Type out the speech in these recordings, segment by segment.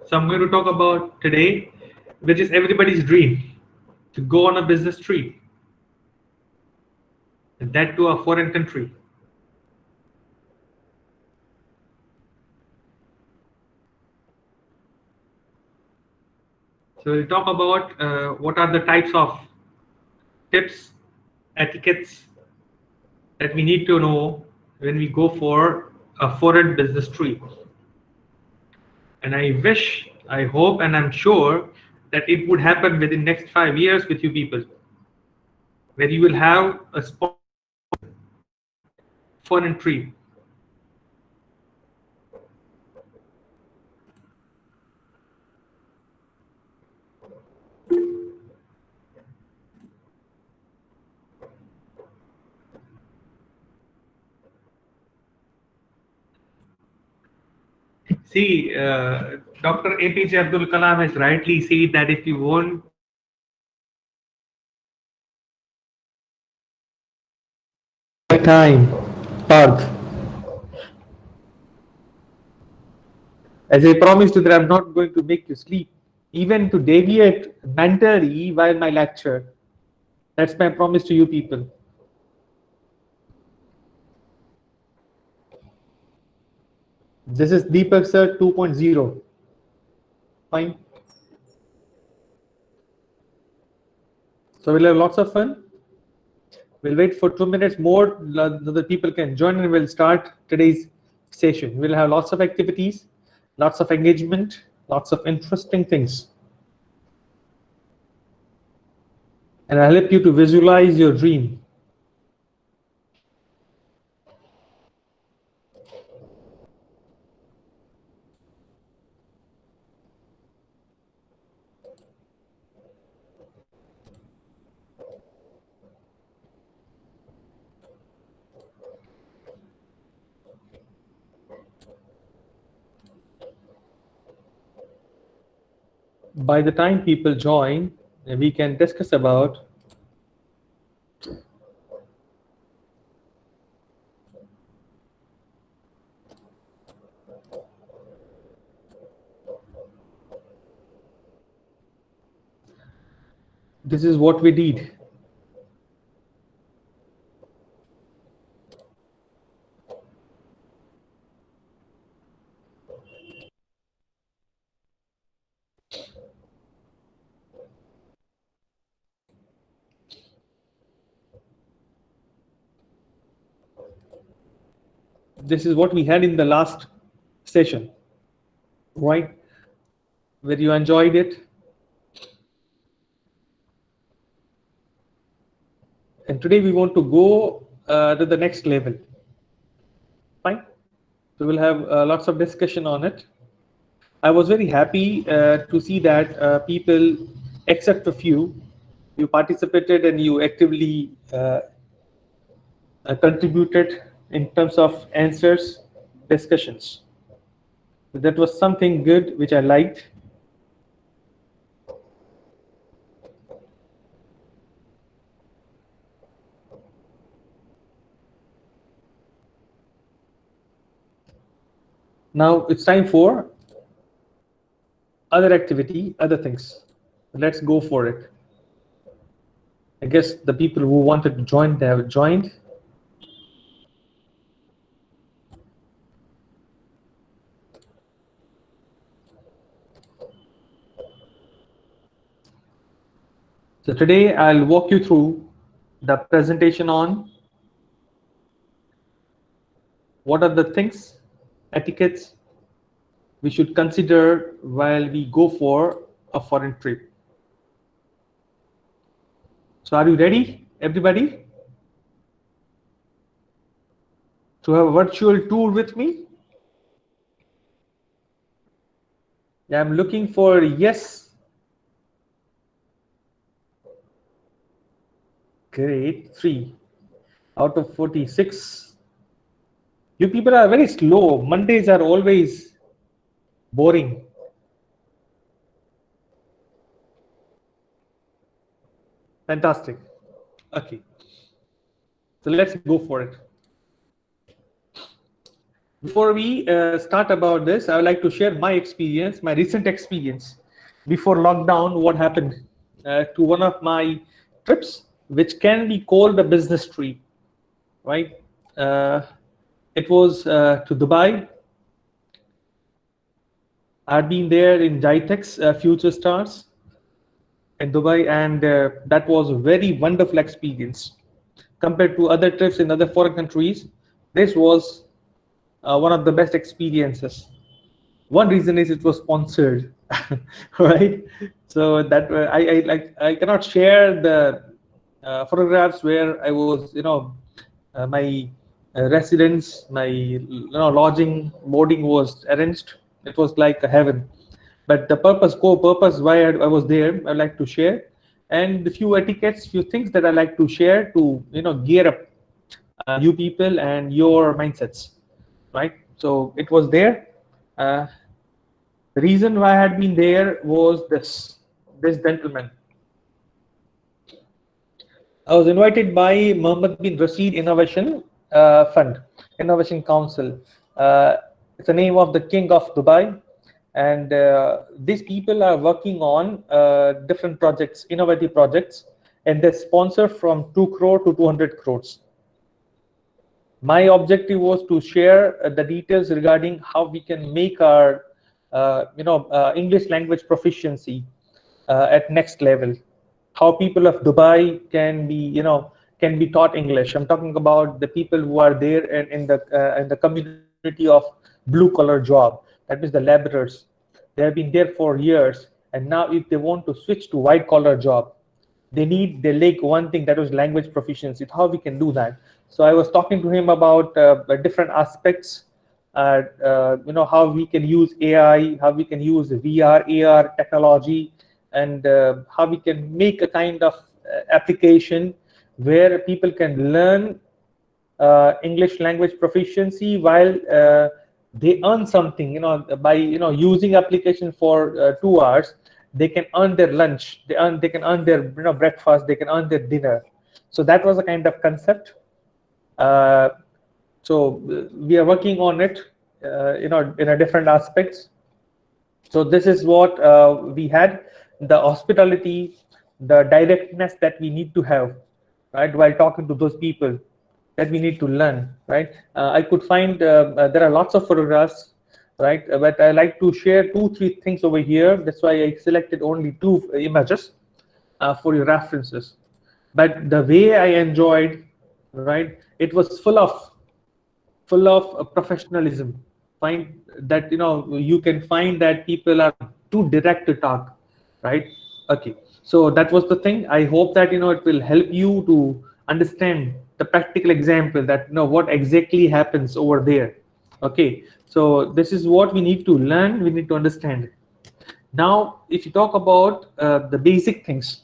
So I'm going to talk about today, which is everybody's dream, to go on a business trip, and that to a foreign country. So we'll talk about what are the types of tips, etiquettes that we need to know when we go for a foreign business trip. And I wish, I hope, and I'm sure that it would happen within next 5 years with you people, where you will have a foreign trip. See, Dr. APJ Abdul Kalam has rightly said that if you want time, park. As I promised you that I'm not going to make you sleep, even to deviate mentally while my lecture. That's my promise to you people. This is Deepak Sir 2.0. Fine. So we'll have lots of fun. We'll wait for 2 minutes more so that people can join, and we'll start today's session. We'll have lots of activities, lots of engagement, lots of interesting things. And I'll help you to visualize your dream. By the time people join, we can discuss about this is what we did. This is what we had in the last session, right? Where you enjoyed it. And today we want to go to the next level. Fine. So we'll have lots of discussion on it. I was very happy to see that people, except a few, you participated and you actively contributed in terms of answers, discussions. That was something good which I liked. Now it's time for other activity, other things. Let's go for it. I guess the people who wanted to join, they have joined. So today I'll walk you through the presentation on what are the things, etiquettes we should consider while we go for a foreign trip. So are you ready, everybody, to have a virtual tour with me? I'm looking for yes. Great, 3 out of 46. You people are very slow. Mondays are always boring. Fantastic. Okay. So let's go for it. Before we start about this, I would like to share my experience, my recent experience before lockdown. What happened to one of my trips, which can be called a business trip, right? Uh, it was to Dubai. I'd been there in Jitex Future Stars in Dubai, and that was a very wonderful experience compared to other trips in other foreign countries. This was one of the best experiences. One reason is it was sponsored, right? So that I cannot share the photographs where I was, my residence, my lodging, boarding was arranged. It was like a heaven. But the core purpose why I was there, I like to share, and a few etiquettes, few things that I like to share to gear up you people and your mindsets, right? So it was there. The reason why I had been there was this gentleman. I was invited by Mohammed bin Rashid Innovation Fund, Innovation Council. It's the name of the King of Dubai, and these people are working on different projects, innovative projects, and they sponsor from 2 crore to 200 crores. My objective was to share the details regarding how we can make our English language proficiency at next level, how people of Dubai can be taught English. I'm talking about the people who are there in the community of blue collar job, that means the laborers. They have been there for years, and now if they want to switch to white collar job, they lack one thing, that was language proficiency. How we can do that? So I was talking to him about different aspects, how we can use AI, how we can use VR AR technology, and how we can make a kind of application where people can learn English language proficiency while they earn something, by using application for 2 hours. They can earn their lunch, they can earn their breakfast, they can earn their dinner. So that was a kind of concept. uh, so we are working on it in a different aspects. So this is what we had, the hospitality, the directness that we need to have, right, while talking to those people, that we need to learn, right? I could find there are lots of photographs, right? But I like to share 2-3 things over here. That's why I selected only 2 images for your references. But the way I enjoyed, right, it was full of professionalism. Find that you can find that people are too direct to talk, right? Okay, so that was the thing. I hope that it will help you to understand the practical example, that what exactly happens over there. Okay, so this is what we need to learn, we need to understand. Now if you talk about the basic things,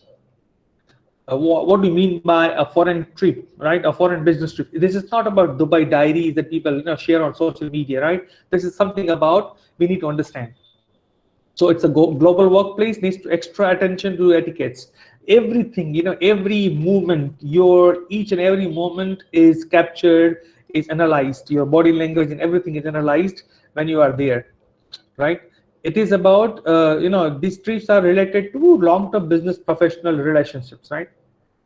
what do you mean by a foreign trip, right? A foreign business trip. This is not about Dubai diaries that people share on social media, right? This is something about we need to understand. So it's a global workplace, needs to extra attention to etiquettes. Everything, every movement, your each and every moment is captured, is analyzed. Your body language and everything is analyzed when you are there, right? It is about these trips are related to long-term business professional relationships, right?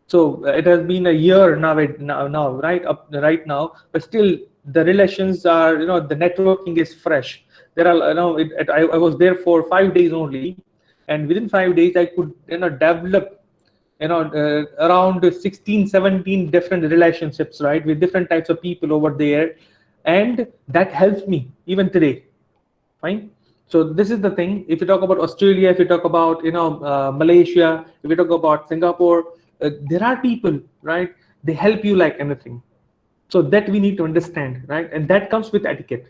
So it has been a year now, right up right now, but still the relations are, the networking is fresh. There are, I was there for 5 days only, and within 5 days I could develop around 16, 17 different relationships, right, with different types of people over there, and that helps me even today. Fine. So this is the thing. If you talk about Australia, if you talk about Malaysia, if you talk about Singapore, there are people, right? They help you like anything. So that we need to understand, right? And that comes with etiquette.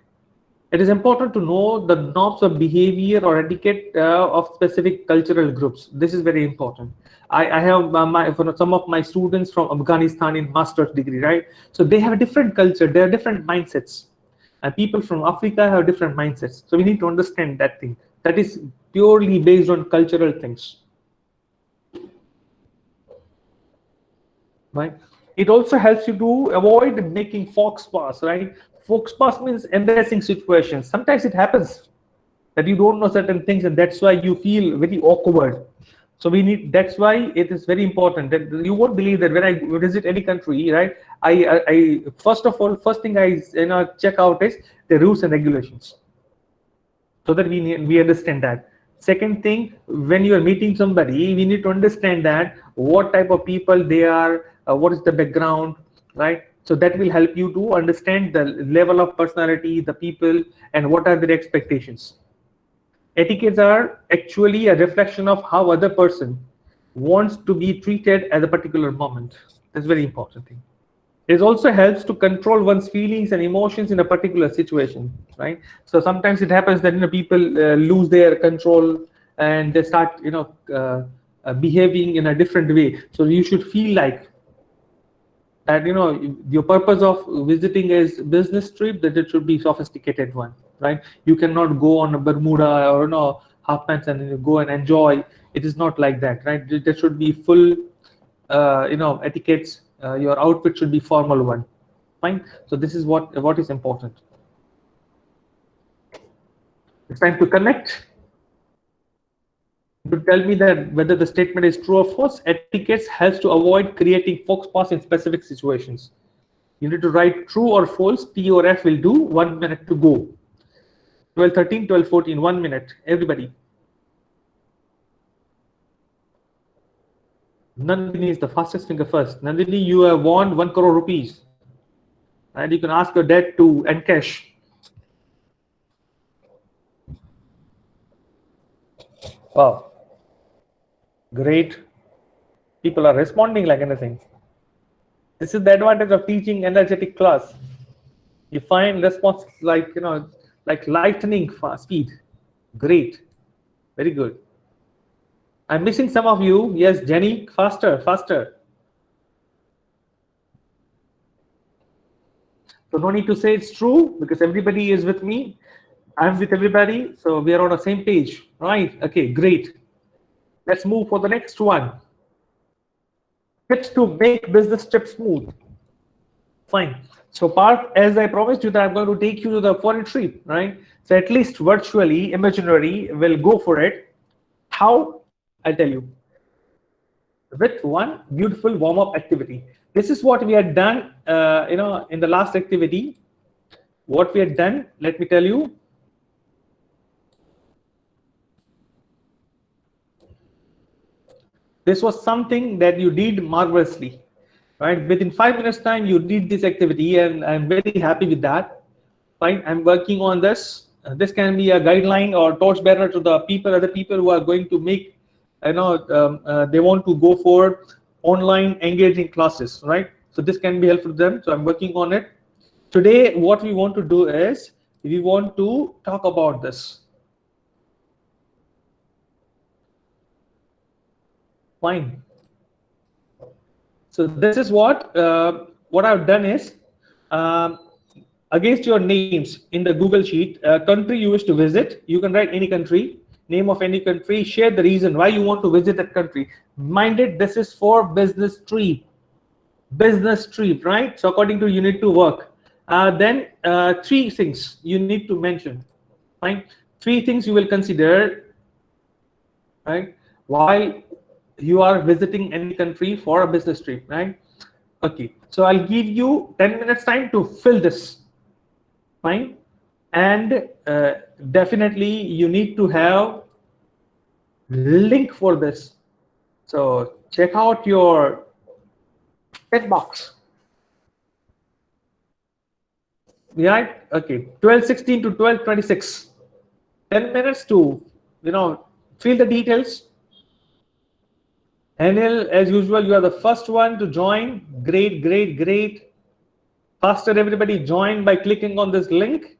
It is important to know the norms of behavior or etiquette of specific cultural groups. This is very important. I have for some of my students from Afghanistan in master's degree, right? So they have a different culture, they have different mindsets, and people from Africa have different mindsets. So we need to understand that thing. That is purely based on cultural things, right? It also helps you to avoid making fox pas, right? Faux pas means embarrassing situations. Sometimes it happens that you don't know certain things, and that's why you feel very awkward. So we need. That's why it is very important that you won't believe that when I visit any country, right? I first of all, first thing I check out is the rules and regulations, so that we understand that. Second thing, when you are meeting somebody, we need to understand that what type of people they are, what is the background, right? So that will help you to understand the level of personality, the people, and what are their expectations. Etiquettes are actually a reflection of how other person wants to be treated at a particular moment. That's very important thing. It also helps to control one's feelings and emotions in a particular situation, right? So sometimes it happens that people lose their control and they start behaving in a different way. So you should feel like that your purpose of visiting is business trip, that it should be sophisticated one, right? You cannot go on a Bermuda or half pants and go and enjoy. It is not like that, right? There should be full etiquettes. Your outfit should be formal one. Fine. So this is what is important. It's time to connect. To tell me that whether the statement is true or false. Etiquettes helps to avoid creating faux pas in specific situations. You need to write true or false. T or F will do. 1 minute to go. 12:13, 12:14. 1 minute. Everybody. Nandini is the fastest finger first. Nandini, you have won 1 crore rupees. And you can ask your dad to encash. Wow. Great. People are responding like anything. This is the advantage of teaching energetic class. You find response like like lightning fast speed. Great. Very good. I'm missing some of you. Yes, Jenny, faster, faster. So no need to say it's true because everybody is with me. I'm with everybody. So we are on the same page. Right. Okay, great. Let's move for the next one. Tips to make business trip smooth. Fine. So Parth, as I promised you that I'm going to take you to the foreign trip, right? So at least virtually, imaginary, we'll go for it. How? I'll tell you. With one beautiful warm-up activity. This is what we had done, in the last activity. What we had done, let me tell you. This was something that you did marvelously, right? Within 5 minutes time, you did this activity, and I'm very happy with that. Fine, I'm working on this. This can be a guideline or torchbearer to the other people who are going to make, they want to go for online engaging classes, right? So this can be helpful to them. So I'm working on it. Today, what we want to do is we want to talk about this. Fine. So this is what I've done is, um, against your names in the Google Sheet, country you wish to visit, you can write any country, name of any country, share the reason why you want to visit that country. Mind it, this is for business trip. Business trip, right? So according to you need to work. Then 3 things you need to mention. Fine. 3 things you will consider, right, while you are visiting any country for a business trip, right? Okay, so I'll give you 10 minutes time to fill this. Fine. And definitely you need to have link for this. So check out your chat box. Right? Okay, 12:16 to 12:26. 10 minutes to fill the details. Anil, as usual, you are the first one to join. Great, great, great. Faster, everybody join by clicking on this link.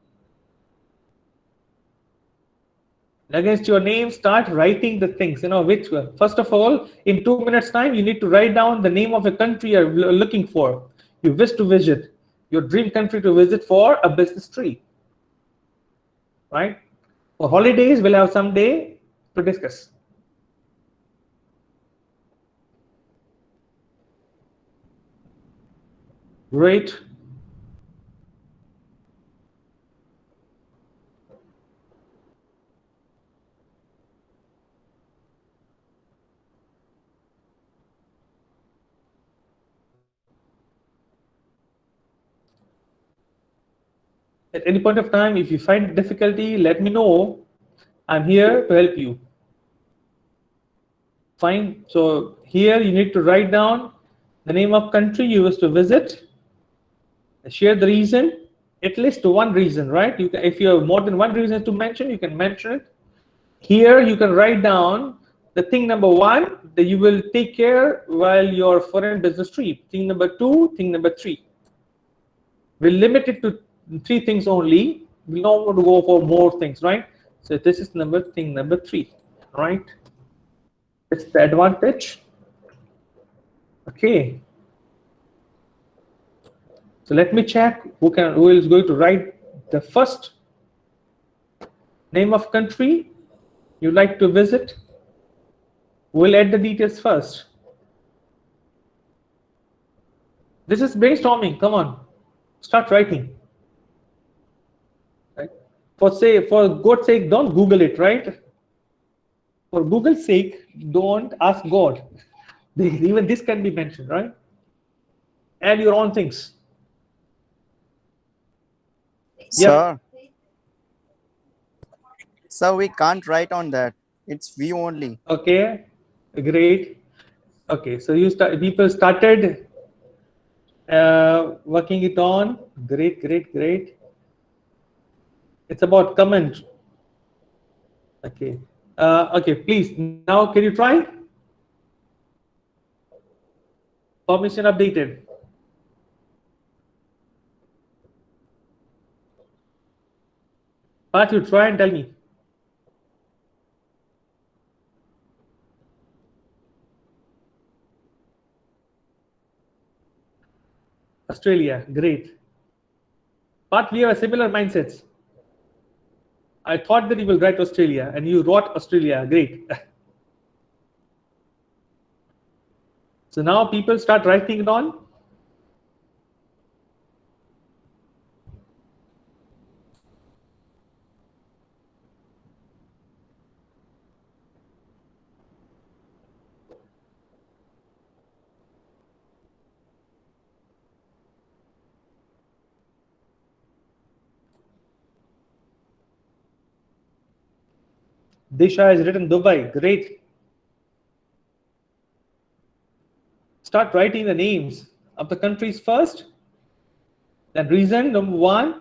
Against your name, start writing the things. Which one. First of all, in 2 minutes time, you need to write down the name of a country you're looking for. You wish to visit your dream country to visit for a business trip. Right? For holidays, we'll have some day to discuss. Great. At any point of time, if you find difficulty, let me know. I'm here to help you. Fine. So here you need to write down the name of country you wish to visit. Share the reason, at least one reason, right? You can, if you have more than one reason to mention, you can mention it. Here you can write down the thing number one that you will take care while your foreign business trip. Thing number two, thing number three. We'll limit it to three things only. We don't want to go for more things, right? So this is thing number three, right? It's the advantage. Okay. So let me check who is going to write the first name of country you like to visit. We'll add the details first. This is brainstorming. Come on, start writing. Right? For God's sake, don't Google it, right? For Google's sake, don't ask God. Even this can be mentioned, right? Add your own things. Sir. Yep. So we can't write on that. It's view only. Okay, great. Okay, so people started working it on. Great, great, great. It's about comment. Okay. Okay, please. Now, can you try? Permission updated. But you try and tell me. Australia, great. But we have a similar mindsets. I thought that you will write Australia, and you wrote Australia. Great. So now people start writing it on. Disha has written Dubai. Great. Start writing the names of the countries first, then reason number one,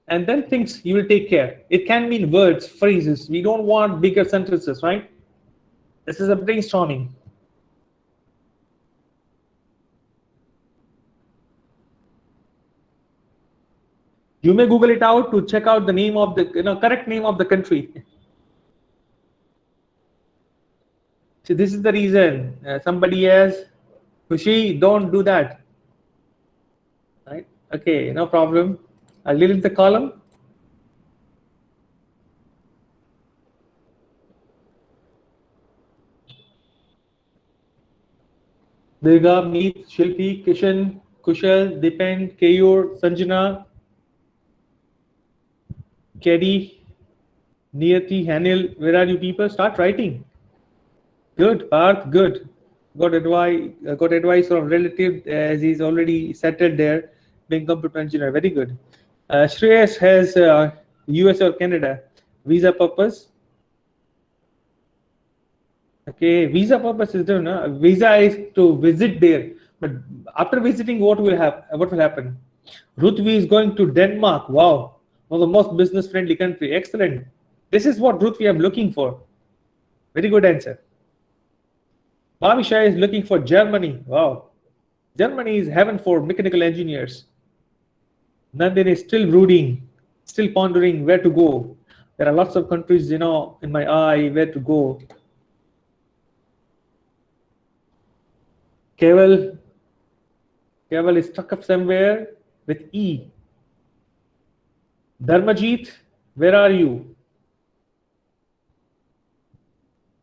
and then things you will take care. It can mean words, phrases. We don't want bigger sentences, right? This is a brainstorming. You may Google it out to check out the name of the correct name of the country. So this is the reason somebody else, Kushi, don't do that. Right? Okay, no problem. I'll delete the column. Durga, Meet, Shilpi, Kishan, Kushal, Dipen, Keyur, Sanjana, Keddy, Niyati, Hanil. Where are you people? Start writing. Good, Parth, good. Got advice from relative as he's already settled there, being computer engineer. Very good. Shreyas has US or Canada. Visa purpose. Okay, visa purpose is done. Visa is to visit there, but after visiting, what will happen? Ruthvi is going to Denmark. Wow, one of the most business-friendly country. Excellent. This is what Ruthvi I'm looking for. Very good answer. Bhavisha is looking for Germany. Wow, Germany is heaven for mechanical engineers. Nandin is still brooding, still pondering where to go. There are lots of countries, in my eye, where to go. Keval is stuck up somewhere with E. Dharmajit, where are you?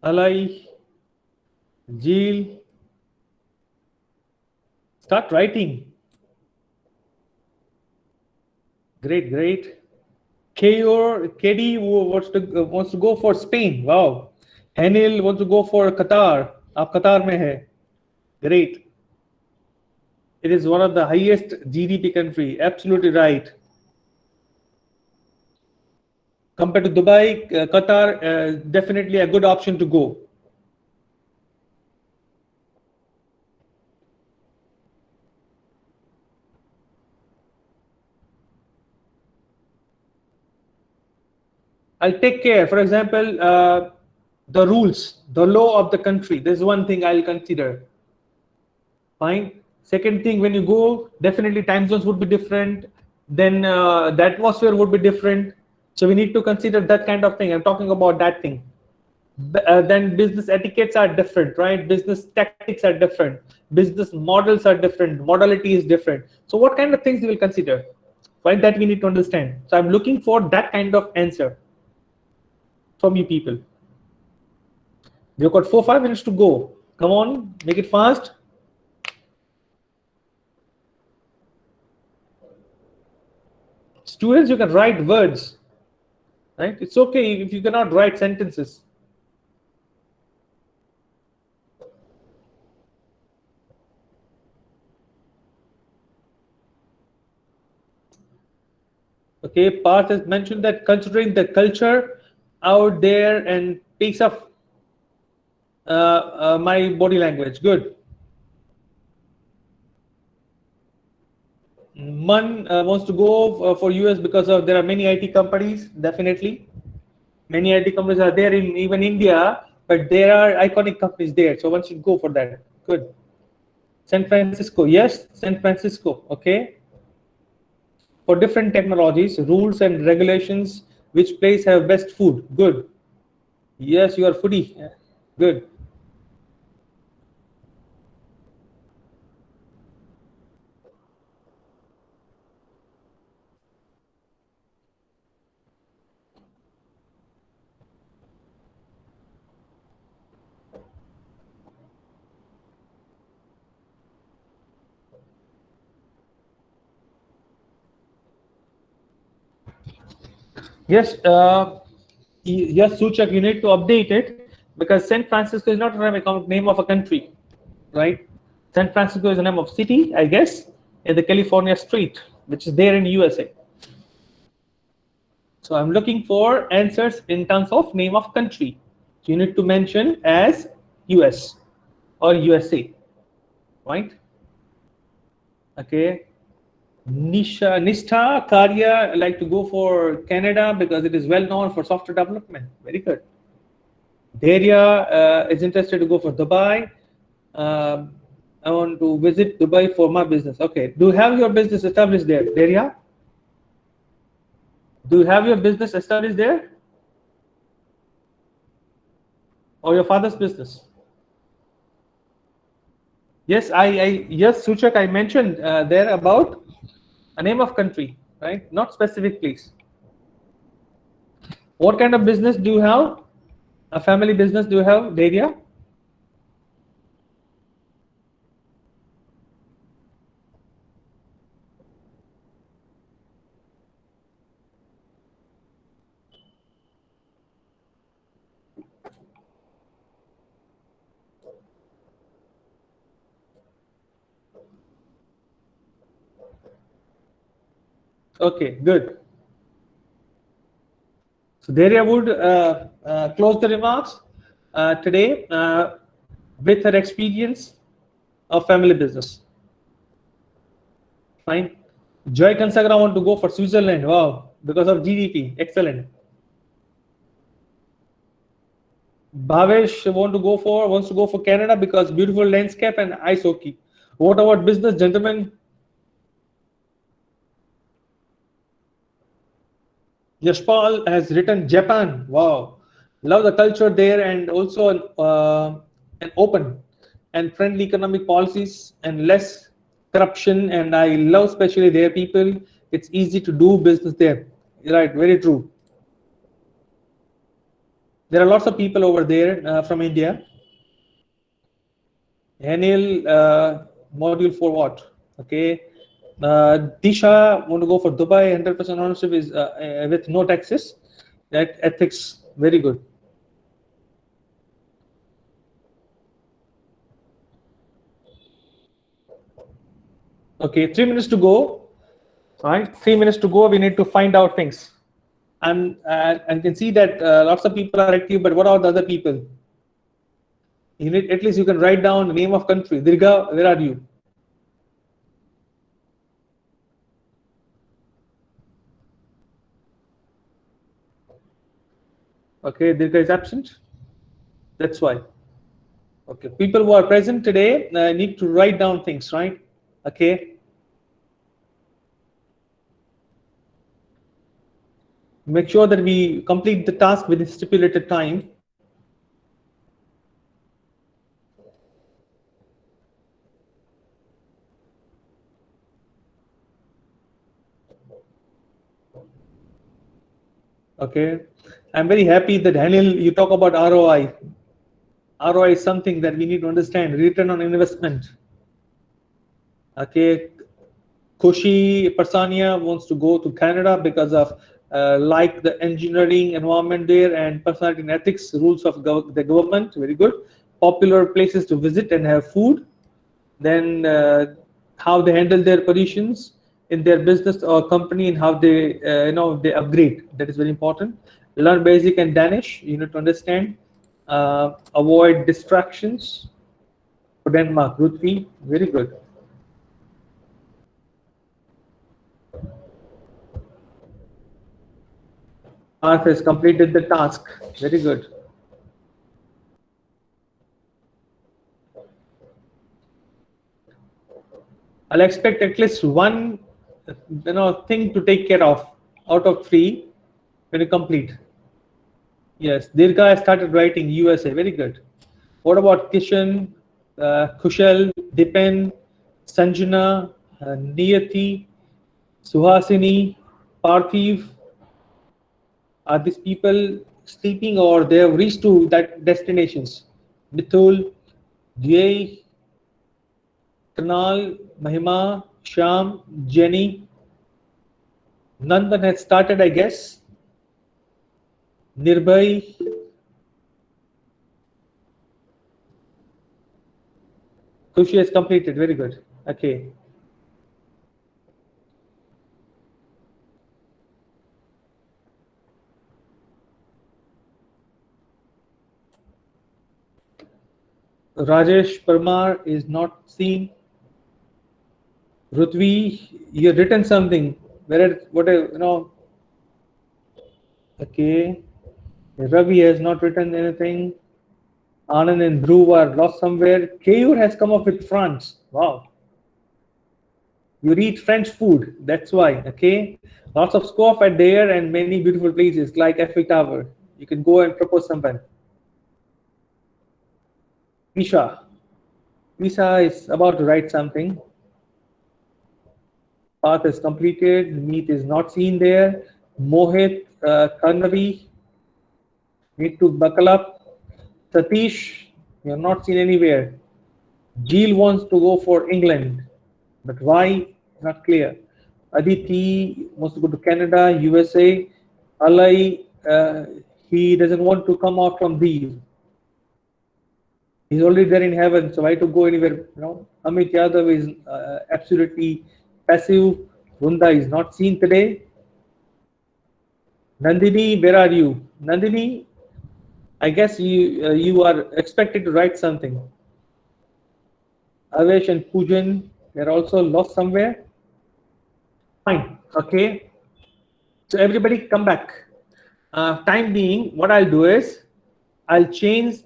Alai, Jeel, start writing. Great, great. Kedi wants to go for Spain. Wow. Hanil wants to go for Qatar. Aap Qatar mein hai. Great. It is one of the highest GDP country. Absolutely right. Compared to Dubai, Qatar, definitely a good option to go. I'll take care. For example, the rules, the law of the country. There's one thing I'll consider. Fine. Second thing, when you go, definitely time zones would be different. Then the atmosphere would be different. So we need to consider that kind of thing. I'm talking about that thing. Then business etiquettes are different, right? Business tactics are different. Business models are different. Modality is different. So what kind of things we will consider? Right, that we need to understand. So I'm looking for that kind of answer from you people. We've got 4-5 minutes to go. Come on, make it fast. Students, you can write words, right? It's okay if you cannot write sentences. Okay, Parth has mentioned that considering the culture out there and picks up my body language. Good. Man wants to go for US because of there are many IT companies. Definitely, many IT companies are there in even India, but there are iconic companies there. So one should go for that. Good. San Francisco, yes, San Francisco. Okay. For different technologies, rules and regulations, which place have best food? Good. Yes, you are foodie. Good. Yes, yes, Suchak, you need to update it because San Francisco is not a name of a country, right? San Francisco is the name of city, I guess, in the California street, which is there in USA. So I'm looking for answers in terms of name of country. So you need to mention as US or USA, right? Okay. Nishtha Karya like to go for Canada because it is well known for software development. Very good. Daria is interested to go for Dubai. I want to visit Dubai for my business. Okay. Do you have your business established there, Daria? Do you have your business established there? Or your father's business? Yes, yes, Suchak, I mentioned there about a name of country, right? Not specific place. What kind of business do you have? A family business do you have, Daria? Okay, good. So Daria would close the remarks today with her experience of family business. Fine. Joy Kansagra want to go for Switzerland. Wow, because of GDP. Excellent. Bhavesh wants to go for Canada because beautiful landscape and ice hockey. What about business, gentlemen? Yashpal has written Japan. Wow, love the culture there and also an open and friendly economic policies and less corruption. And I love especially their people. It's easy to do business there. Right, very true. There are lots of people over there from India. Annual module for what? Okay. Disha want to go for Dubai. 100% ownership is with no taxes. That ethics very good. Okay, 3 minutes to go. All right, 3 minutes to go. We need to find out things. And I can see that lots of people are active, but what about the other people? You need, at least you can write down the name of country. Dirga, where are you? Okay, Dirga is absent. That's why. Okay, people who are present today need to write down things, right? Okay. Make sure that we complete the task within stipulated time. Okay. I'm very happy that Hanil, you talk about ROI. ROI is something that we need to understand. Return on investment. Okay. Kushi Persania wants to go to Canada because of like the engineering environment there and personality and ethics rules of the government. Very good. Popular places to visit and have food. Then how they handle their positions in their business or company and how they they upgrade. That is very important. Learn basic and Danish. You need to understand. Avoid distractions. For Denmark, Ruthvi, very good. Parth has completed the task. Very good. I'll expect at least one thing to take care of out of three when you complete. Yes, Dirga has started writing USA. Very good. What about Kishan, Kushal, Dipen, Sanjana, Niyati, Suhasini, Parthiv? Are these people sleeping or they have reached to that destinations? Mithul, Jay, Kanal, Mahima, Sham, Jenny. Nandan has started, I guess. Nirbhay. Kushi has completed. Very good. Okay. Rajesh Parmar is not seen. Rutvi, you have written something. Where, what, okay. Ravi has not written anything. Anand and Dhruv are lost somewhere. Keyur has come up with France. Wow. You eat French food. That's why. Okay. Lots of scope at there and many beautiful places like Eiffel Tower. You can go and propose someone. Isha. Isha is about to write something. Path is completed. Meet is not seen there. Mohit, Karnavi need to buckle up. Satish, you're not seen anywhere. Jill wants to go for England, but why? Not clear. Aditi wants to go to Canada, USA. Alai, he doesn't want to come out from these. He's already there in heaven, so why to go anywhere? Amit Yadav is absolutely passive. Runda is not seen today. Nandini, where are you? Nandini, I guess you are expected to write something. Avesh and Pujan, they're also lost somewhere. Fine, okay. So everybody come back. Time being, what I'll do is, I'll change.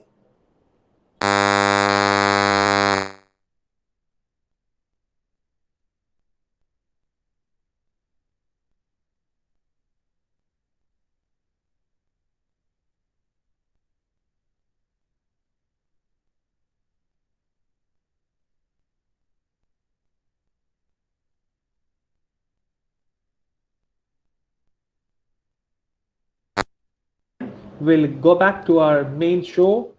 We'll go back to our main show,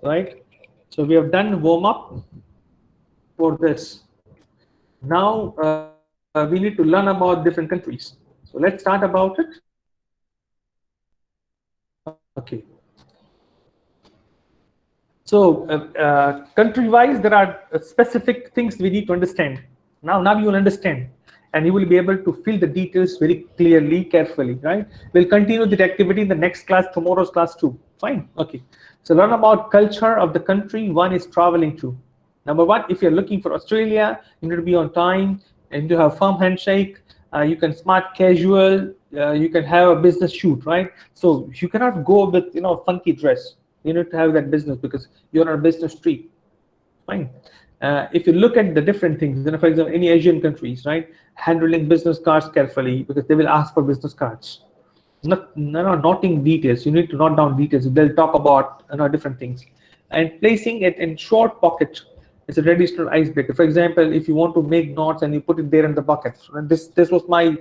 right? So we have done warm up for this. Now we need to learn about different countries. So let's start about it. Okay. So country-wise, there are specific things we need to understand. Now you will understand. and you will be able to fill the details very clearly, carefully, right? We'll continue the activity in the next class, tomorrow's class too. Fine, okay. So learn about culture of the country one is traveling to. Number one, if you're looking for Australia, you need to be on time and to have firm handshake. You can smart casual. You can have a business shoot, right? So you cannot go with funky dress. You need to have that business because you're on a business trip. Fine. If you look at the different things, for example, any Asian countries, right, handling business cards carefully because they will ask for business cards. Noting details. You need to note down details. They'll talk about different things, and placing it in short pocket is a traditional icebreaker. For example, if you want to make notes and you put it there in the bucket, and this was my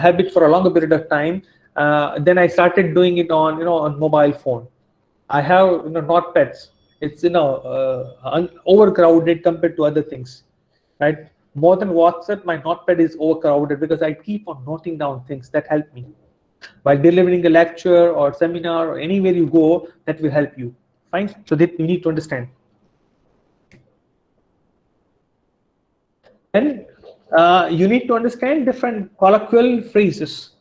habit for a longer period of time. Then I started doing it on mobile phone. I have notepads. It's overcrowded compared to other things, right? More than WhatsApp, my notepad is overcrowded because I keep on noting down things that help me while delivering a lecture or seminar or anywhere you go. That will help you. Fine. So that you need to understand. And you need to understand different colloquial phrases,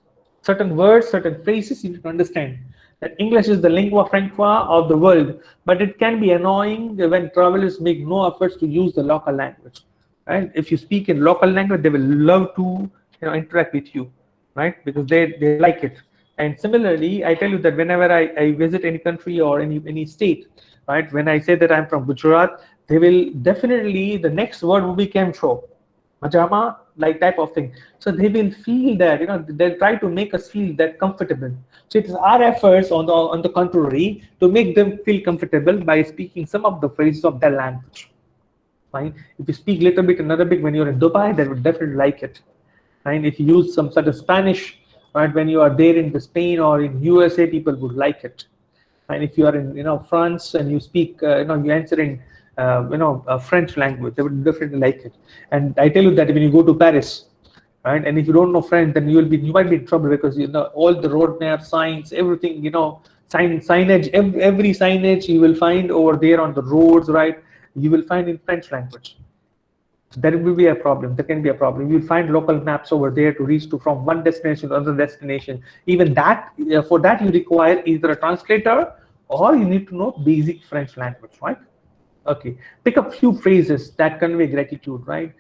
certain words, certain phrases. You need to understand that English is the lingua franca of the world, but it can be annoying when travelers make no efforts to use the local language. Right? If you speak in local language, they will love to interact with you, right? Because they like it. And similarly, I tell you that whenever I visit any country or any state, right? When I say that I'm from Gujarat, they will definitely, the next word will be Kemcho, Majama, like type of thing. So they will feel that they'll try to make us feel that comfortable. So it is our efforts on the contrary to make them feel comfortable by speaking some of the phrases of their language. Fine. If you speak a little bit in Arabic when you're in Dubai, they would definitely like it. And if you use some sort of Spanish, right, when you are there in the Spain or in USA, people would like it. And if you are in France and you speak, you answer in French language, they would definitely like it. And I tell you that when you go to Paris, right, and if you don't know French, then you might be in trouble because all the road map signs, everything, signage, every signage you will find over there on the roads, right, you will find in French language. There will be a problem. There can be a problem. You'll find local maps over there to reach from one destination to another destination. Even that, for that you require either a translator or you need to know basic French language, right? Okay. Pick up few phrases that convey gratitude, right?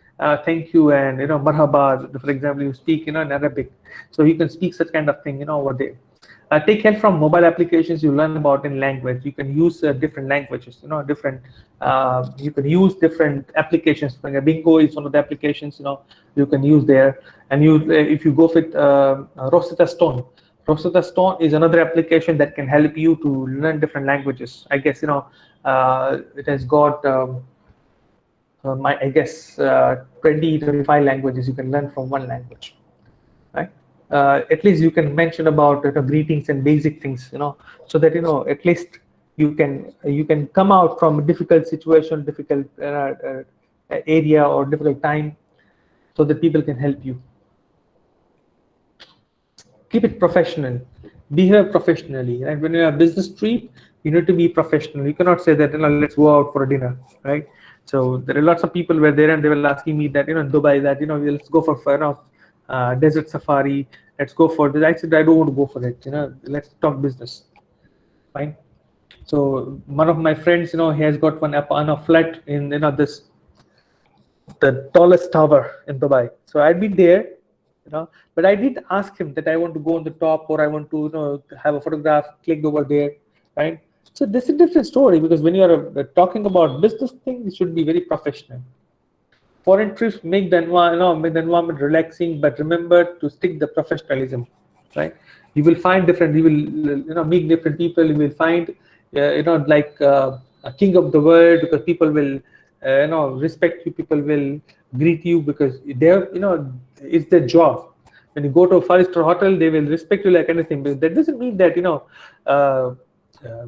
Thank you and marhaba. For example, you speak in Arabic, so you can speak such kind of thing over there. Take help from mobile applications you learn about in language. You can use different languages, different. You can use different applications. Like Bingo is one of the applications you can use there. And if you go with Rosetta Stone, Rosetta Stone is another application that can help you to learn different languages. I guess it has got I guess 20-25 languages you can learn from one language, right? At least you can mention about greetings and basic things, so that at least you can come out from a difficult situation, difficult area or difficult time, so that people can help you. Keep it professional, behave professionally, right? When you're a business trip, you need to be professional. You cannot say that let's go out for a dinner, right? So there are lots of people were there and they were asking me that in Dubai that let's go for desert safari, let's go for this. I said I don't want to go for it, let's talk business. Fine. So one of my friends, he has got one flat in this, the tallest tower in Dubai. So I'd been there, but I did ask him that I want to go on the top or I want to have a photograph clicked over there, right? So this is a different story because when you are talking about business things, it should be very professional. Foreign trips make the environment relaxing, but remember to stick the professionalism, right? You will find different, you will meet different people. You will find like a king of the world because people will respect you. People will greet you because they're it's their job. When you go to a five-star hotel, they will respect you like anything. But that doesn't mean that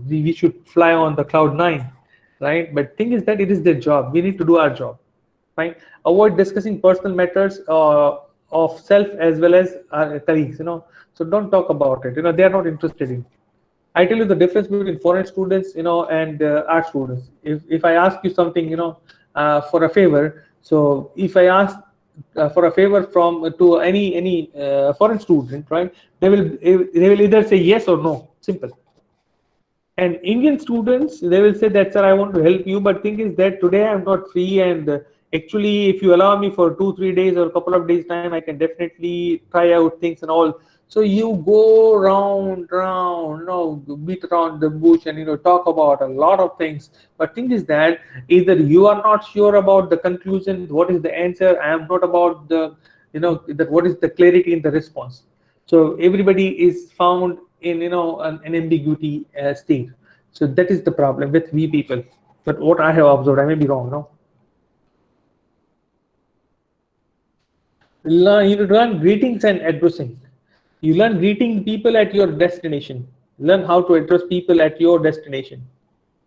we should fly on the cloud 9, right? But thing is that it is their job. We need to do our job. Fine. Avoid discussing personal matters of self as well as colleagues. So don't talk about it. They are not interested in. I tell you the difference between foreign students, and art students. If I ask you something, for a favor, so if I ask for a favor from to any foreign student, right? They will either say yes or no. Simple. And Indian students, they will say that, sir, I want to help you, but thing is that today I'm not free, and actually, if you allow me for 2-3 days or a couple of days time, I can definitely try out things and all. So you go round, beat around the bush, and talk about a lot of things. But thing is that either you are not sure about the conclusion, what is the answer. I am not about the, that what is the clarity in the response. So everybody is found in an ambiguity state. So that is the problem with we people. But what I have observed, I may be wrong, no? You learn greetings and addressing. You learn greeting people at your destination. Learn how to address people at your destination.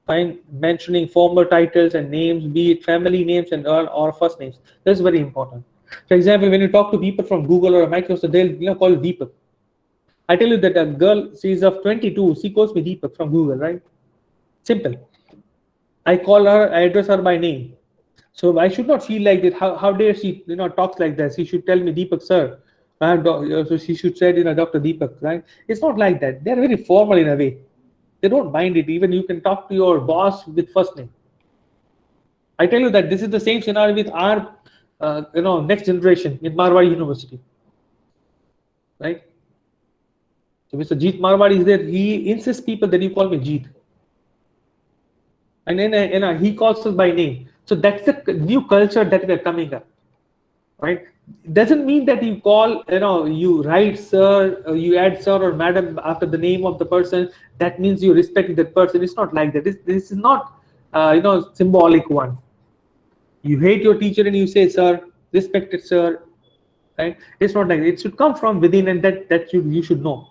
Find mentioning formal titles and names, be it family names and or first names. That's very important. For example, when you talk to people from Google or Microsoft, they'll call you Deepak. I tell you that a girl, she's of 22, she calls me Deepak from Google, right? Simple. I call her, I address her by name. So I should not feel like that. How dare she, talks like that? She should tell me Deepak, sir. So she should say, Dr. Deepak, right? It's not like that. They're very formal in a way. They don't mind it. Even you can talk to your boss with first name. I tell you that this is the same scenario with our, next generation in Marwari University, right? So Mr. Jeet Marwari is there. He insists people that you call me Jeet. And then he calls us by name. So that's the new culture that we're coming up, right? Doesn't mean that you call, you write sir, you add sir or madam after the name of the person. That means you respect that person. It's not like that. This is not, symbolic one. You hate your teacher and you say sir, respected sir, right? It's not like that. It should come from within, and that you should know.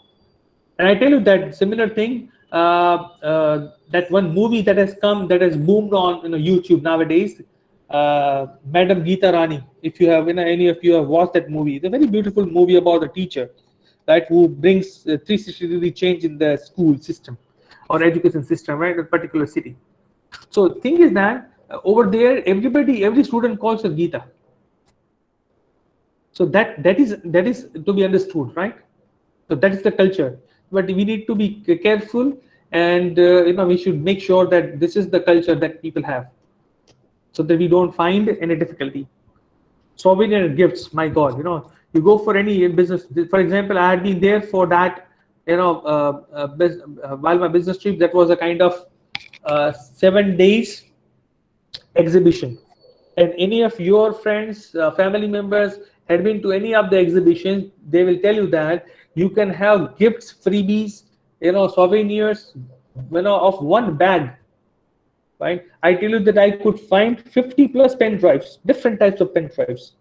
And I tell you that similar thing, that one movie that has come, that has boomed on YouTube nowadays, Madam Geeta Rani. If you have, any of you have watched that movie, it's a very beautiful movie about a teacher, right, who brings 360-degree change in the school system or education system, right, in a particular city. So the thing is that over there, every student calls her Geeta. So that is to be understood, right? So that is the culture. But we need to be careful, and we should make sure that this is the culture that people have, so that we don't find any difficulty. Souvenir gifts, my God, you go for any business. For example, I had been there for that, while my business trip, that was a kind of 7 days exhibition. And any of your friends, family members had been to any of the exhibitions, they will tell you that you can have gifts, freebies, souvenirs, of one bag, right? I tell you that I could find 50 plus pen drives, different types of pen drives.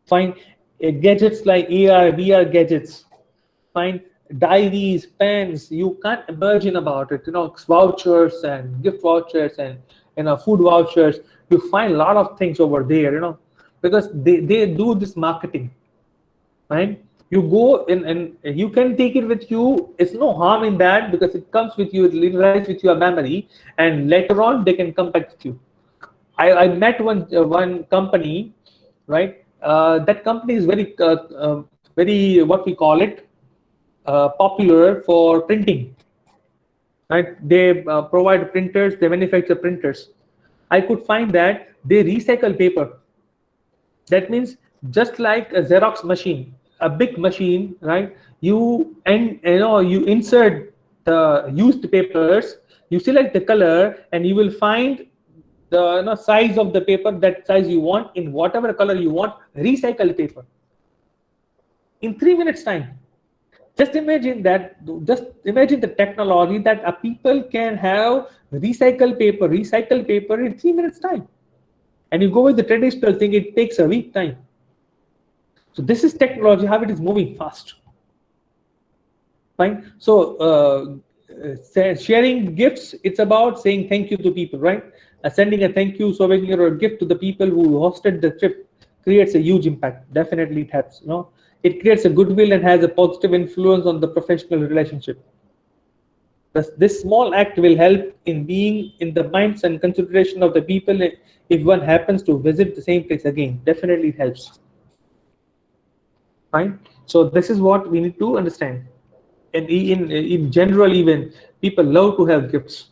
Find gadgets like AR, VR gadgets. Find diaries, pens. You can't imagine about it. Vouchers and gift vouchers and food vouchers. You find a lot of things over there. Because they do this marketing, right? You go in and you can take it with you. It's no harm in that, because it comes with you, it lives with your memory, and later on they can come back with you. I met one company, right? That company is very what we call it, popular for printing, right? They provide printers, they manufacture printers. I could find that they recycle paper. That means just like a Xerox machine, a big machine, right? You insert the used papers, you select the color, and you will find the size of the paper, that size you want, in whatever color you want, recycled paper in 3 minutes time. Just imagine that. Just imagine the technology that a people can have recycled paper in 3 minutes time. And you go with the traditional thing, it takes a week time. So this is technology, how it is moving fast. Fine. So sharing gifts, it's about saying thank you to people, right? Sending a thank you souvenir or a gift to the people who hosted the trip creates a huge impact. Definitely it helps. It creates a goodwill and has a positive influence on the professional relationship. This small act will help in being in the minds and consideration of the people if one happens to visit the same place again. Definitely it helps. Fine. So this is what we need to understand. And in general, even people love to have gifts.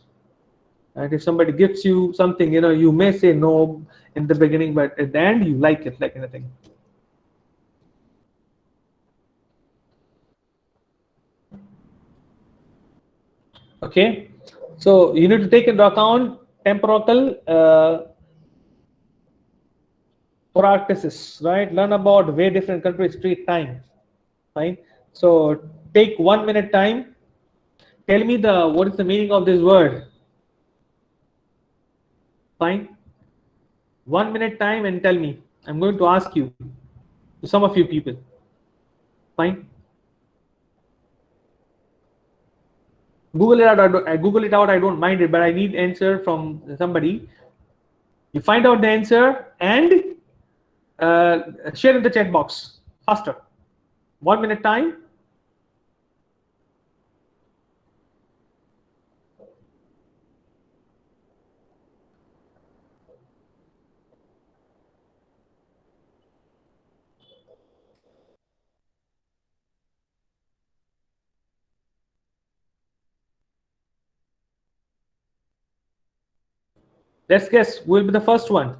And if somebody gifts you something, you may say no in the beginning, but at the end you like it like anything. Okay, so you need to take into account temporal practices, right? Learn about way different countries treat time. Fine. So take 1 minute time. Tell me what is the meaning of this word. Fine. 1 minute time and tell me. I'm going to ask you, to some of you people. Fine. Google it out. I Google it out. I don't mind it, but I need answer from somebody. You find out the answer and share in the chat box faster. 1 minute time. Let's guess who will be the first one.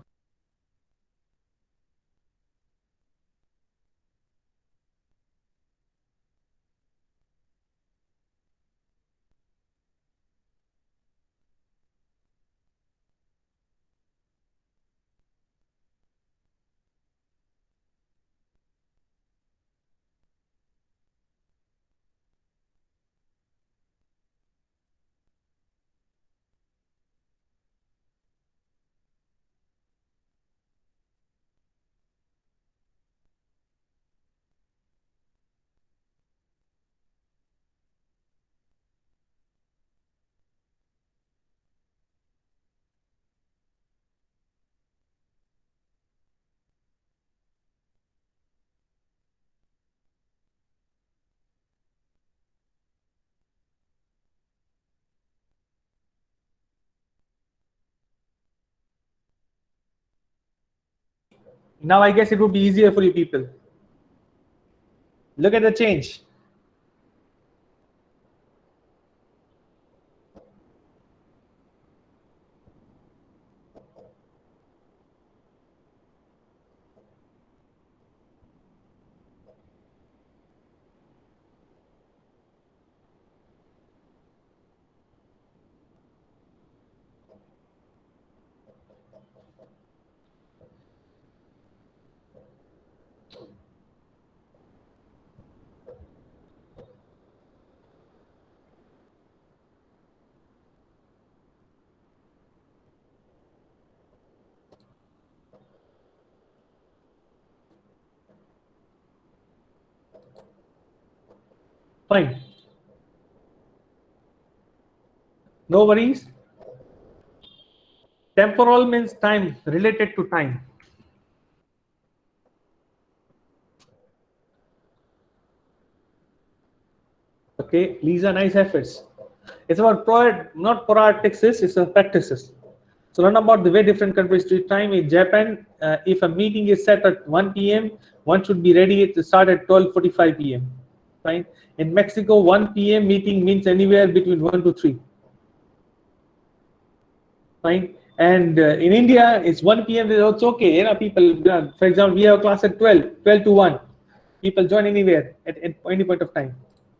Now I guess it would be easier for you people. Look at the change. Fine. No worries. Temporal means time, related to time. Okay, these are nice efforts. It's about not practices, it's practices. So learn about the way different countries treat time. In Japan, if a meeting is set at 1 p.m., one should be ready to start at 12:45 p.m. Fine. In Mexico, 1 p.m. meeting means anywhere between 1 to 3. Fine. And in India, it's 1 p.m. It's okay. People, for example, we have a class at 12 to 1. People join anywhere at any point of time.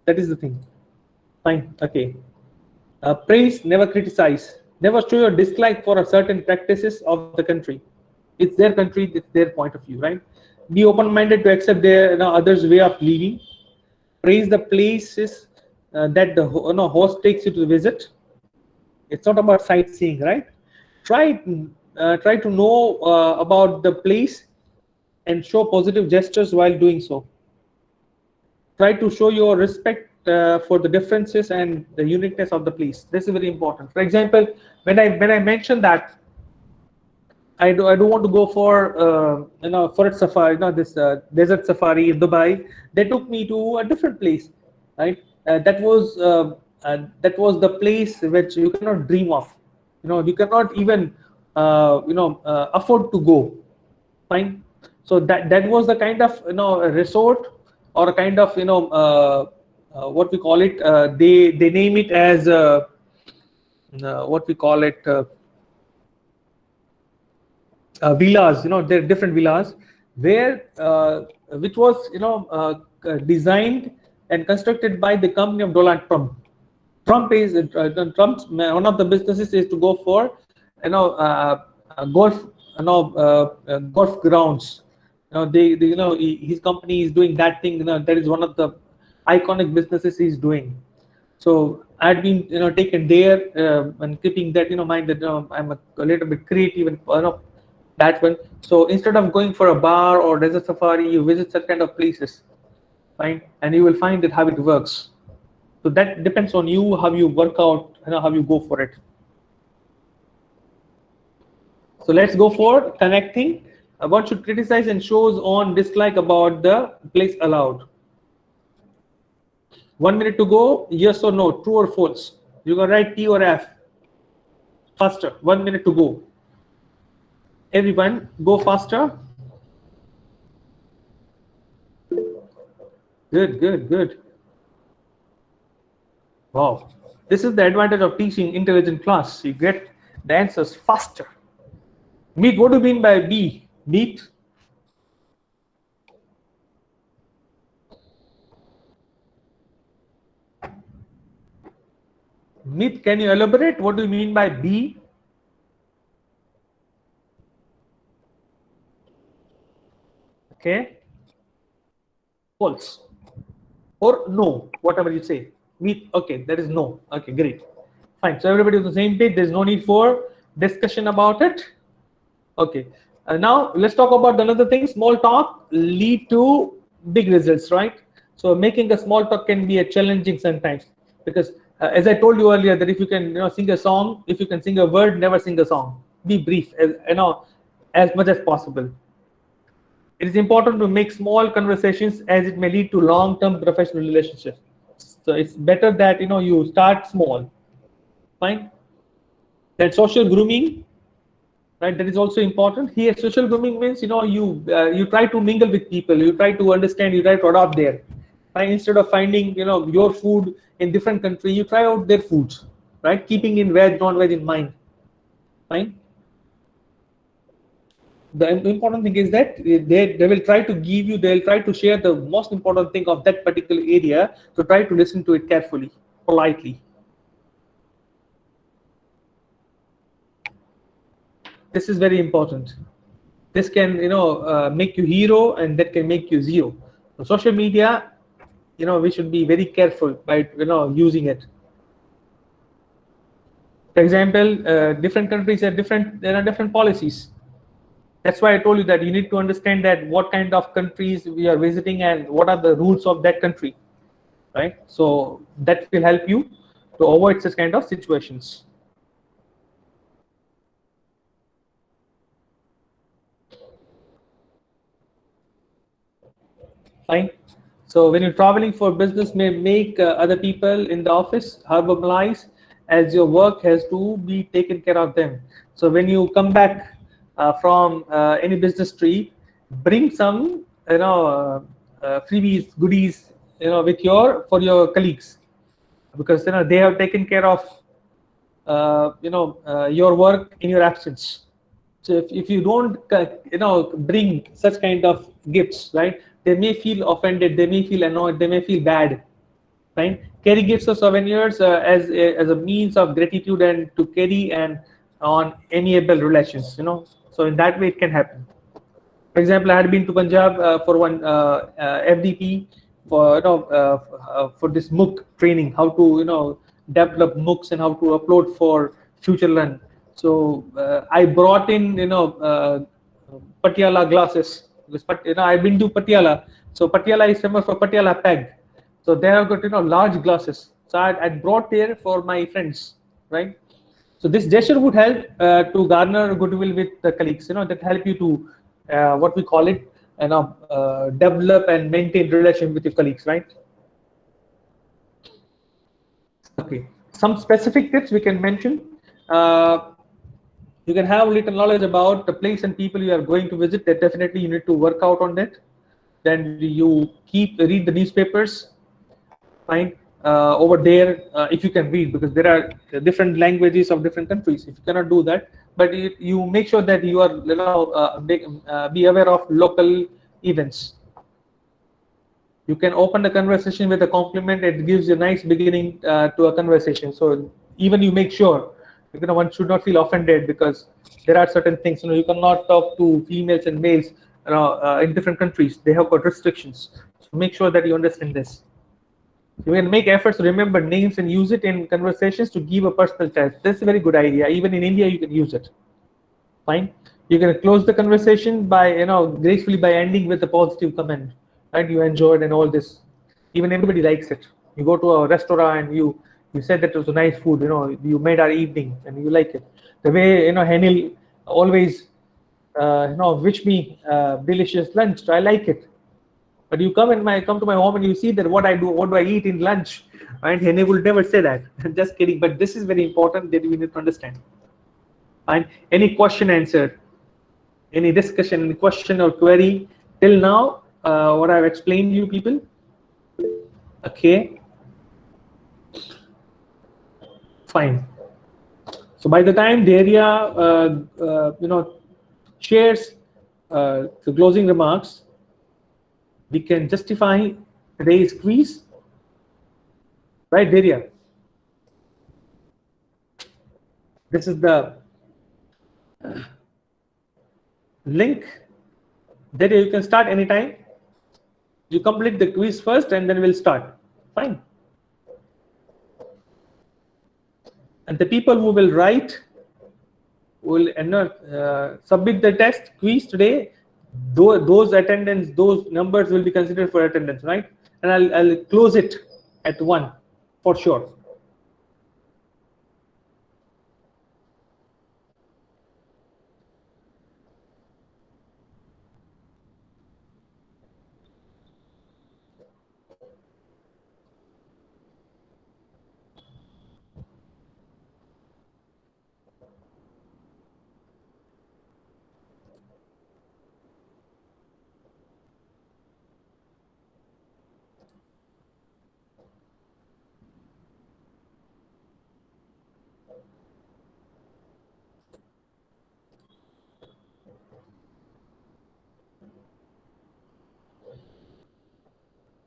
That is the thing. Fine. Okay. Praise, never criticize. Never show your dislike for a certain practices of the country. It's their country, it's their point of view, right? Be open-minded to accept their others' way of living. Praise the places that the host takes you to visit. It's not about sightseeing, right? Try to know about the place and show positive gestures while doing so. Try to show your respect for the differences and the uniqueness of the place. This is very important. For example, when I mentioned that I don't want to go for forest safari, this desert safari in Dubai. They took me to a different place, right? That was that was the place which you cannot dream of. You cannot even afford to go. Fine. So that was the kind of a resort, or a kind of what we call it. They name it as what we call it. Villas. There are different villas where which was designed and constructed by the company of Donald Trump. Trump's one of the businesses is to go for golf golf grounds. His company is doing that thing. That is one of the iconic businesses he's doing. So I had been taken there, and keeping that mind that I'm a little bit creative and that one. So instead of going for a bar or desert safari, you visit such kind of places, right? And you will find that how it works. So that depends on you, how you work out, how you go for it. So let's go for connecting. One should criticize and shows on dislike about the place allowed. 1 minute to go. Yes or no, true or false. You can write T or F. Faster. 1 minute to go. Everyone, go faster. Good. Wow. This is the advantage of teaching intelligent class. You get the answers faster. Meet, what do you mean by B? Meet? Meet, can you elaborate? What do you mean by B? Okay. False. Or no, whatever you say. Meet, okay, that is no. Okay, great. Fine. So everybody on the same page. There's no need for discussion about it. Okay. Now let's talk about another thing. Small talk lead to big results, right? So making a small talk can be a challenging sometimes, because as I told you earlier, that if you can sing a song, if you can sing a word, never sing a song. Be brief, as much as possible. It is important to make small conversations, as it may lead to long-term professional relationships. So it's better that you start small. Fine. Then social grooming, right? That is also important. Here, social grooming means you try to mingle with people, you try to understand, you try to adopt there. Right? Instead of finding your food in different country, you try out their foods, right? Keeping in veg, non-veg in mind. Fine. The important thing is that they will try to give you, they'll try to share the most important thing of that particular area, so try to listen to it carefully, politely. This is very important. This can make you hero, and that can make you zero. So social media, we should be very careful by using it. For example, different countries have different policies. That's why I told you that you need to understand that what kind of countries we are visiting and what are the rules of that country, right? So that will help you to avoid such kind of situations. Fine. So when you're traveling for business, may make other people in the office herbalize, as your work has to be taken care of them. So when you come back from any business trip, bring some freebies, goodies, with for your colleagues, because they have taken care of your work in your absence. So if you don't bring such kind of gifts, right, they may feel offended, they may feel annoyed, they may feel bad, right? Carry gifts or souvenirs as a means of gratitude and to carry and on amiable relations, so in that way it can happen. For example, I had been to Punjab for one FDP for this MOOC training, how to develop MOOCs and how to upload for future learn. So I brought in Patiala glasses. I've been to Patiala, so Patiala is famous for Patiala peg. So they have got large glasses. So I brought there for my friends, right? So this gesture would help to garner goodwill with the colleagues. That help you to what we call it, develop and maintain relation with your colleagues, right? Okay, some specific tips we can mention. uh, you can have little knowledge about the place and people you are going to visit. That definitely you need to work out on that. Then you read the newspapers. Fine. Over there, if you can read, because there are different languages of different countries. If you cannot do that, but you make sure that you are, be aware of local events. You can open the conversation with a compliment. It gives you a nice beginning to a conversation. So even you make sure, one should not feel offended, because there are certain things, you cannot talk to females and males, in different countries. They have got restrictions. So make sure that you understand this. You can make efforts to remember names and use it in conversations to give a personal touch. That's a very good idea. Even in India, you can use it. Fine. You can close the conversation by, gracefully, by ending with a positive comment. Right? You enjoyed and all this. Even everybody likes it. You go to a restaurant and you said that it was a nice food. You made our evening and you like it. The way, Henil always, wish me delicious lunch. I like it. But you come to my home and you see that what do I eat in lunch, and Hene will never say that. Just kidding. But this is very important that we need to understand. And any question answered, any discussion, any question or query till now, what I've explained to you people. Okay, fine. So by the time Daria, shares the closing remarks, we can justify today's quiz, right, Daria? This is the link. Daria, you can start anytime. You complete the quiz first and then we'll start. Fine. And the people who will write will submit the test quiz today. Those attendance, those numbers will be considered for attendance, right? And I'll close it at 1 for sure.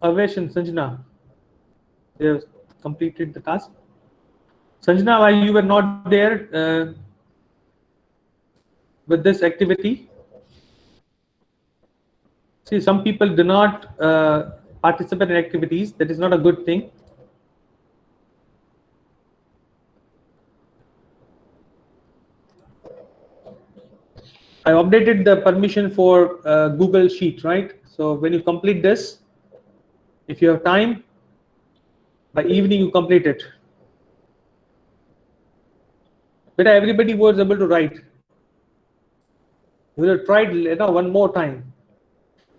Avesh and Sanjana, they have completed the task. Sanjana, why you were not there with this activity? See, some people do not participate in activities. That is not a good thing. I updated the permission for Google Sheet, right? So when you complete this, if you have time, by evening you complete it. But everybody was able to write. We will try one more time.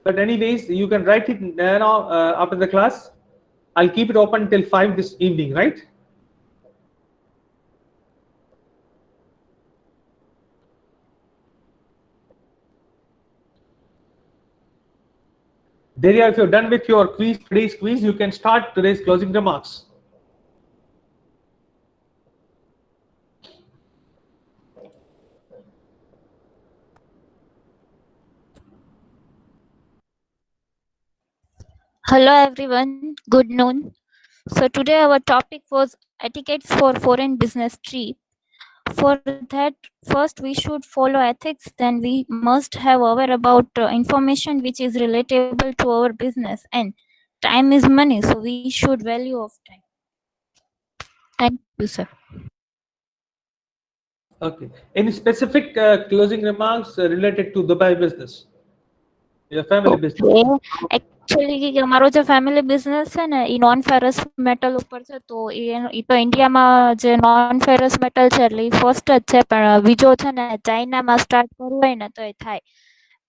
But anyways, you can write it now after the class. I'll keep it open till 5 this evening, right? Daria, if you're done with your quiz, today's quiz, you can start today's closing remarks. Hello everyone, good noon. So today our topic was etiquettes for foreign business trip. For that, first we should follow ethics, then we must have aware about information which is relatable to our business, and time is money, so we should value of time. Thank you, sir. Okay. Any specific closing remarks related to Dubai business? Your family business? Actually અમારો જે family business છે ને એ non ferrous metal ઉપર છે, તો એ તો ઇન્ડિયામાં જે નોન ફેરસ મેટલ છે એટલે એ ફર્સ્ટ જ છે, પણ બીજો છે ને ચાઇનામાં સ્ટાર્ટ કરવું હોય ને તો એ થાય,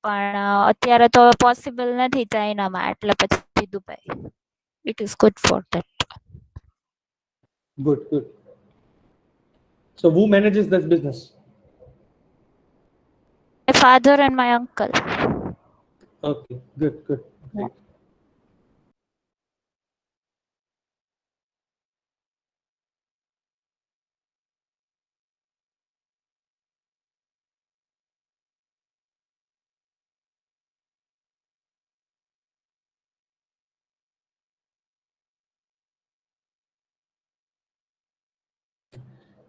પણ અત્યારે તો પોસિબલ નથી ચાઇનામાં, એટલે પછી Dubai. It is good for that. Good, good. So who manages this business? My father and my uncle. Okay, good, good. Yeah. Great.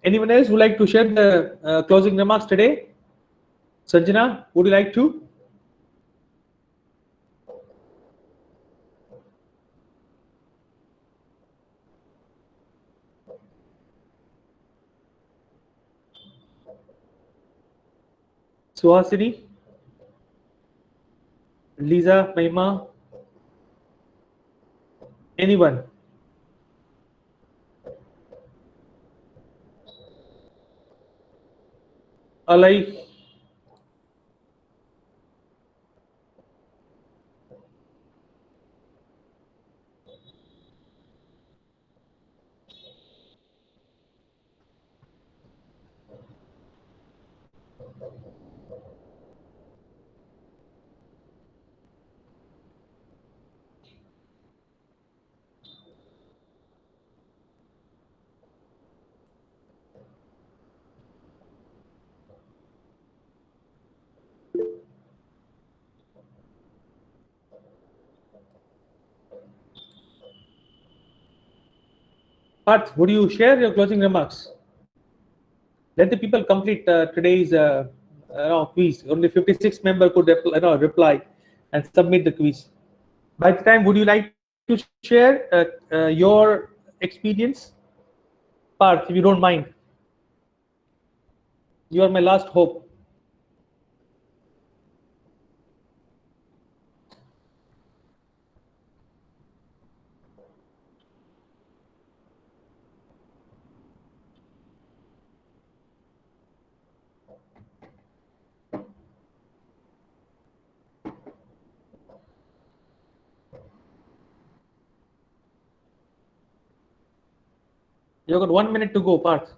Anyone else who like to share the closing remarks today? Sanjana, would you like to? Suhasini, Lisa, Mahima, anyone? Alai, Parth, would you share your closing remarks? Let the people complete today's quiz. Only 56 member could reply and submit the quiz. By the time, would you like to share your experience? Parth, if you don't mind. You are my last hope. You've got 1 minute to go, Parth.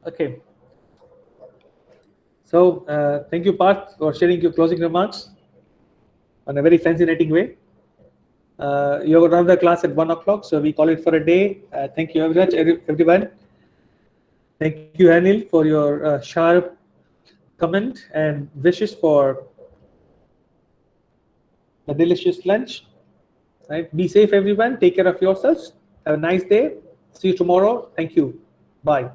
Okay. So thank you, Parth, for sharing your closing remarks on a very fascinating way. You have another class at 1 o'clock, so we call it for a day. Thank you very much, everyone. Thank you, Anil, for your sharp comment and wishes for a delicious lunch. Right? Be safe, everyone. Take care of yourselves. Have a nice day. See you tomorrow. Thank you. Bye.